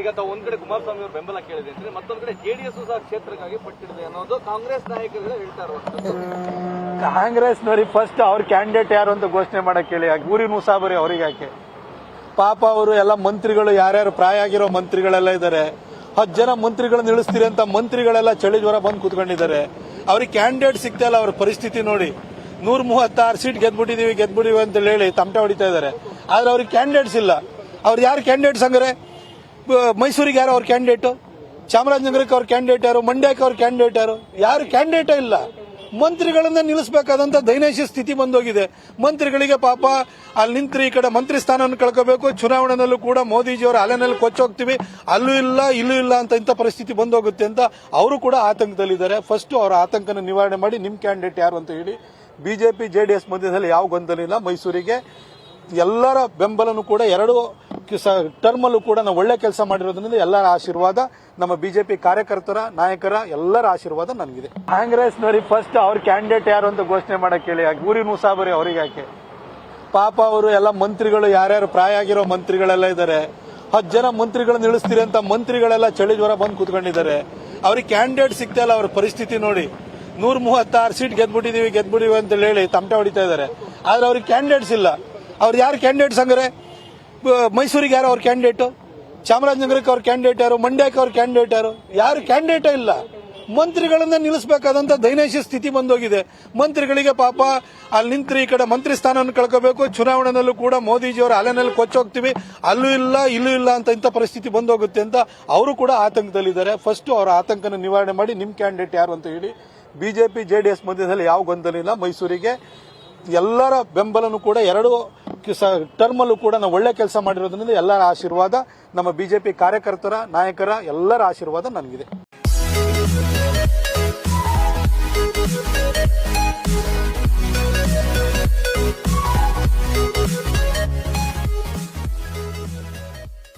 ಈಗ ತಾವು ಒಂದ್ ಕಡೆ ಕುಮಾರಸ್ವಾಮಿ ಅವರು ಬೆಂಬಲ ಕೇಳಿದೆ ಅಂದ್ರೆ ಮತ್ತೊಂದ್ ಕಡೆ ಜೆಡಿಎಸ್ ಸಹ ಕ್ಷೇತ್ರಕ್ಕಾಗಿ ಪಟ್ಟಿದೆ ಅನ್ನೋದು ಕಾಂಗ್ರೆಸ್ ನಾಯಕರು ಹೇಳ್ತಾ ಇರುವಂತದ್ದು. ಕಾಂಗ್ರೆಸ್ನವ್ರಿಗೆ ಫಸ್ಟ್ ಅವ್ರ ಕ್ಯಾಂಡಿಡೇಟ್ ಯಾರು ಅಂತ ಘೋಷಣೆ ಮಾಡಕ್ ಹೇಳಿ, ಊರಿನ ಉಸಾಬರಿ ಅವ್ರಿಗೆ ಯಾಕೆ? ಪಾಪ ಅವರು ಎಲ್ಲ ಮಂತ್ರಿಗಳು, ಯಾರ್ಯಾರು ಪ್ರಾಯ ಆಗಿರೋ ಮಂತ್ರಿಗಳೆಲ್ಲ ಇದ್ದಾರೆ. 10 ಜನ ಮಂತ್ರಿಗಳನ್ನ ಇಳಿಸ್ತೀರಿ ಅಂತ ಮಂತ್ರಿಗಳೆಲ್ಲ ಚಳಿ ಜ್ವರ ಬಂದು ಕೂತ್ಕೊಂಡಿದ್ದಾರೆ. ಅವ್ರಿಗೆ ಕ್ಯಾಂಡಿಡೇಟ್ ಸಿಗ್ತಾ ಇಲ್ಲ. ಅವ್ರ ಪರಿಸ್ಥಿತಿ ನೋಡಿ, 136 ಸೀಟ್ ಗೆದ್ಬಿಟ್ಟಿದೀವಿ ಅಂತ ಹೇಳಿ ತಮಟೆ ಹೊಡಿತಾ ಇದ್ದಾರೆ. ಆದ್ರೆ ಅವ್ರಿಗೆ ಕ್ಯಾಂಡಿಡೇಟ್ಸ್ ಇಲ್ಲ. ಅವ್ರು ಯಾರು ಕ್ಯಾಂಡಿಡೇಟ್ಸ್ ಹಂಗಾರೆ? ಮೈಸೂರಿಗೆ ಯಾರು ಅವ್ರ ಕ್ಯಾಂಡಿಡೇಟ್? ಚಾಮರಾಜನಗರಕ್ಕೆ ಅವ್ರ ಕ್ಯಾಂಡಿಡೇಟ್ ಯಾರು? ಮಂಡ್ಯಕ್ಕೆ ಅವ್ರ ಕ್ಯಾಂಡಿಡೇಟ್ ಯಾರು? ಯಾರು ಕ್ಯಾಂಡಿಡೇಟೇ ಇಲ್ಲ. ಮಂತ್ರಿಗಳನ್ನ ನಿಲ್ಲಿಸಬೇಕಾದಂತ ದೈನೈಶ್ಯ ಸ್ಥಿತಿ ಬಂದೋಗಿದೆ. ಮಂತ್ರಿಗಳಿಗೆ ಪಾಪ ಅಲ್ಲಿ ನಿಂತ್ರೆ ಈ ಕಡೆ ಮಂತ್ರಿ ಸ್ಥಾನವನ್ನು ಕಳ್ಕೋಬೇಕು. ಚುನಾವಣೆಯಲ್ಲೂ ಕೂಡ ಮೋದಿಜಿಯವರ ಅಲೆನಲ್ಲಿ ಕೊಚ್ಚೋಗ್ತೀವಿ, ಅಲ್ಲೂ ಇಲ್ಲ ಇಲ್ಲೂ ಇಲ್ಲ ಅಂತ ಇಂಥ ಪರಿಸ್ಥಿತಿ ಬಂದೋಗುತ್ತೆ ಅಂತ ಅವರು ಕೂಡ ಆತಂಕದಲ್ಲಿದ್ದಾರೆ. ಫಸ್ಟ್ ಅವರ ಆತಂಕನ ನಿವಾರಣೆ ಮಾಡಿ ನಿಮ್ ಕ್ಯಾಂಡಿಡೇಟ್ ಯಾರು ಅಂತ ಹೇಳಿ. ಬಿಜೆಪಿ ಜೆಡಿಎಸ್ ಮಧ್ಯದಲ್ಲಿ ಯಾವ ಗೊಂದಲ ಇಲ್ಲ. ಮೈಸೂರಿಗೆ ಎಲ್ಲರ ಬೆಂಬಲನೂ ಕೂಡ 2 ಟರ್ಮಲ್ಲೂ ಕೂಡ ನಾವು ಒಳ್ಳೆ ಕೆಲಸ ಮಾಡಿರೋದ್ರಿಂದ ಎಲ್ಲರ ಆಶೀರ್ವಾದ, ನಮ್ಮ ಬಿಜೆಪಿ ಕಾರ್ಯಕರ್ತರ, ನಾಯಕರ ಎಲ್ಲರ ಆಶೀರ್ವಾದ ನನಗಿದೆ. ಕಾಂಗ್ರೆಸ್ನವ್ರಿಗೆ ಫಸ್ಟ್ ಅವ್ರ ಕ್ಯಾಂಡಿಡೇಟ್ ಯಾರು ಅಂತ ಘೋಷಣೆ ಮಾಡಕ್ ಹೇಳಿ, ಊರಿನ ಉಸಾಬರಿ ಅವ್ರಿಗೆ ಯಾಕೆ? ಪಾಪ ಅವರು ಎಲ್ಲ ಮಂತ್ರಿಗಳು, ಯಾರ್ಯಾರು ಪ್ರಾಯ ಆಗಿರೋ ಮಂತ್ರಿಗಳೆಲ್ಲ ಇದ್ದಾರೆ. 10 ಜನ ಮಂತ್ರಿಗಳನ್ನ ಇಳಿಸ್ತೀರಿ ಅಂತ ಮಂತ್ರಿಗಳೆಲ್ಲ ಚಳಿ ಜ್ವರ ಬಂದು ಕೂತ್ಕೊಂಡಿದ್ದಾರೆ. ಅವ್ರಿಗೆ ಕ್ಯಾಂಡಿಡೇಟ್ ಸಿಗ್ತಾ ಇಲ್ಲ. ಅವ್ರ ಪರಿಸ್ಥಿತಿ ನೋಡಿ, 136 ಸೀಟ್ ಗೆದ್ಬಿಟ್ಟಿದೀವಿ ಅಂತ ಹೇಳಿ ತಮಟೆ ಹೊಡಿತಾ ಇದ್ದಾರೆ. ಆದ್ರೆ ಅವ್ರಿಗೆ ಕ್ಯಾಂಡಿಡೇಟ್ಸ್ ಇಲ್ಲ. ಅವ್ರು ಯಾರು ಕ್ಯಾಂಡಿಡೇಟ್ಸ್ ಹಂಗಾರೆ? ಮೈಸೂರಿಗೆ ಯಾರು ಅವ್ರ ಕ್ಯಾಂಡಿಡೇಟ್? ಚಾಮರಾಜನಗರಕ್ಕೆ ಅವ್ರ ಕ್ಯಾಂಡಿಡೇಟ್ ಯಾರು? ಮಂಡ್ಯಕ್ಕೆ ಅವ್ರ ಕ್ಯಾಂಡಿಡೇಟ್ ಯಾರು? ಯಾರು ಕ್ಯಾಂಡಿಡೇಟೇ ಇಲ್ಲ. ಮಂತ್ರಿಗಳನ್ನ ನಿಲ್ಲಿಸಬೇಕಾದಂತ ದೈನೈಶ್ಯ ಸ್ಥಿತಿ ಬಂದೋಗಿದೆ. ಮಂತ್ರಿಗಳಿಗೆ ಪಾಪ ಅಲ್ಲಿ ನಿಂತ್ರೆ ಈ ಕಡೆ ಮಂತ್ರಿ ಸ್ಥಾನವನ್ನು ಕಳ್ಕೋಬೇಕು. ಚುನಾವಣೆಯಲ್ಲೂ ಕೂಡ ಮೋದಿಜಿಯವರ ಅಲೆನಲ್ಲಿ ಕೊಚ್ಚೋಗ್ತೀವಿ, ಅಲ್ಲೂ ಇಲ್ಲ ಇಲ್ಲೂ ಇಲ್ಲ ಅಂತ ಇಂಥ ಪರಿಸ್ಥಿತಿ ಬಂದೋಗುತ್ತೆ ಅಂತ ಅವರು ಕೂಡ ಆತಂಕದಲ್ಲಿದ್ದಾರೆ. ಫಸ್ಟ್ ಅವರ ಆತಂಕನ ನಿವಾರಣೆ ಮಾಡಿ ನಿಮ್ ಕ್ಯಾಂಡಿಡೇಟ್ ಯಾರು ಅಂತ ಹೇಳಿ. ಬಿಜೆಪಿ ಜೆಡಿಎಸ್ ಮಧ್ಯದಲ್ಲಿ ಯಾವ ಗೊಂದಲ ಇಲ್ಲ. ಮೈಸೂರಿಗೆ ಎಲ್ಲರ ಬೆಂಬಲನೂ ಕೂಡ 2 ಟರ್ಮಲ್ಲೂ ಕೂಡ ನಾವು ಒಳ್ಳೆ ಕೆಲಸ ಮಾಡಿರೋದ್ರಿಂದ ಎಲ್ಲರ ಆಶೀರ್ವಾದ, ನಮ್ಮ ಬಿಜೆಪಿ ಕಾರ್ಯಕರ್ತರ, ನಾಯಕರ ಎಲ್ಲರ ಆಶೀರ್ವಾದ ನನಗಿದೆ.